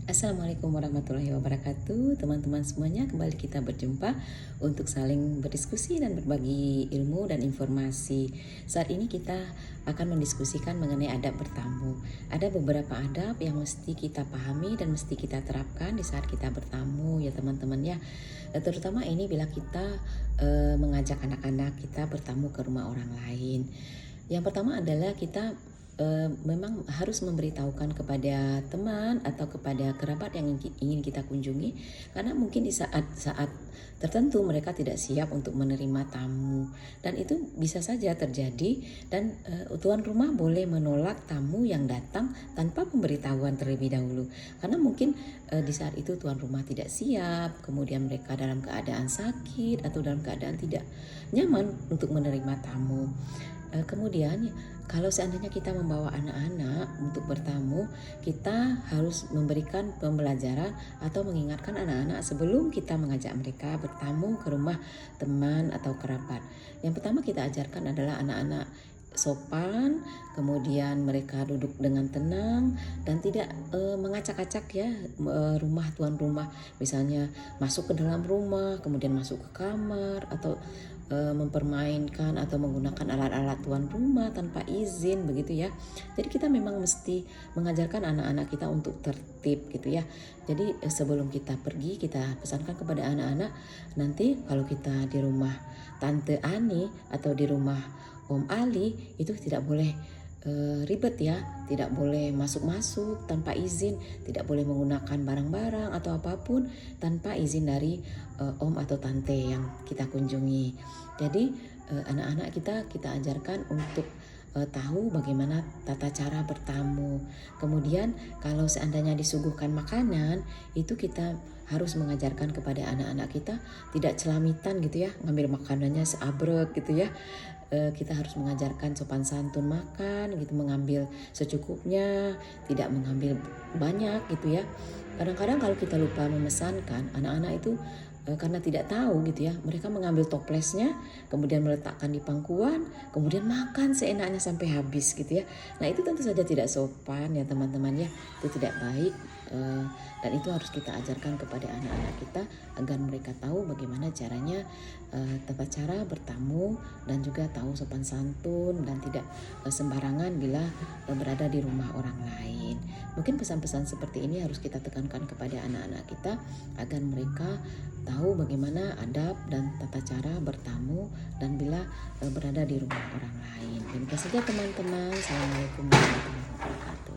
Assalamualaikum warahmatullahi wabarakatuh. Teman-teman semuanya, kembali kita berjumpa untuk saling berdiskusi dan berbagi ilmu dan informasi. Saat ini kita akan mendiskusikan mengenai adab bertamu. Ada beberapa adab yang mesti kita pahami dan mesti kita terapkan di saat kita bertamu ya teman-teman ya. Terutama ini bila kita mengajak anak-anak kita bertamu ke rumah orang lain. Yang pertama adalah kita memang harus memberitahukan kepada teman atau kepada kerabat yang ingin kita kunjungi, karena mungkin di saat-saat tertentu mereka tidak siap untuk menerima tamu, dan itu bisa saja terjadi. Dan tuan rumah boleh menolak tamu yang datang tanpa pemberitahuan terlebih dahulu, karena mungkin di saat itu tuan rumah tidak siap, kemudian mereka dalam keadaan sakit atau dalam keadaan tidak nyaman untuk menerima tamu. Kemudian kalau seandainya kita membawa anak-anak untuk bertamu, kita harus memberikan pembelajaran atau mengingatkan anak-anak sebelum kita mengajak mereka bertamu ke rumah teman atau kerabat. Yang pertama kita ajarkan adalah anak-anak sopan, kemudian mereka duduk dengan tenang dan tidak mengacak-acak ya rumah tuan rumah, misalnya masuk ke dalam rumah kemudian masuk ke kamar atau mempermainkan atau menggunakan alat-alat tuan rumah tanpa izin begitu ya. Jadi kita memang mesti mengajarkan anak-anak kita untuk tertib gitu ya. Jadi sebelum kita pergi, kita pesankan kepada anak-anak, nanti kalau kita di rumah Tante Ani atau di rumah Om Ali itu tidak boleh ribet ya, tidak boleh masuk-masuk tanpa izin, tidak boleh menggunakan barang-barang atau apapun tanpa izin dari om atau tante yang kita kunjungi. Jadi anak-anak kita ajarkan untuk tahu bagaimana tata cara bertamu. Kemudian kalau seandainya disuguhkan makanan, itu kita harus mengajarkan kepada anak-anak kita tidak celamitan gitu ya, ngambil makanannya seabrek gitu ya. Kita harus mengajarkan sopan santun makan gitu, mengambil secukupnya, tidak mengambil banyak gitu ya. Kadang-kadang kalau kita lupa memesankan, anak-anak itu karena tidak tahu gitu ya, mereka mengambil toplesnya kemudian meletakkan di pangkuan, kemudian makan seenaknya sampai habis gitu ya. Nah itu tentu saja tidak sopan ya teman-teman ya, itu tidak baik. Dan itu harus kita ajarkan kepada anak-anak kita agar mereka tahu bagaimana caranya tata cara bertamu dan juga tahu sopan santun dan tidak sembarangan bila berada di rumah orang lain. Mungkin pesan-pesan seperti ini harus kita tekankan kepada anak-anak kita agar mereka tahu bagaimana adab dan tata cara bertamu dan bila berada di rumah orang lain. Demikian saja teman-teman. Assalamualaikum warahmatullahi wabarakatuh.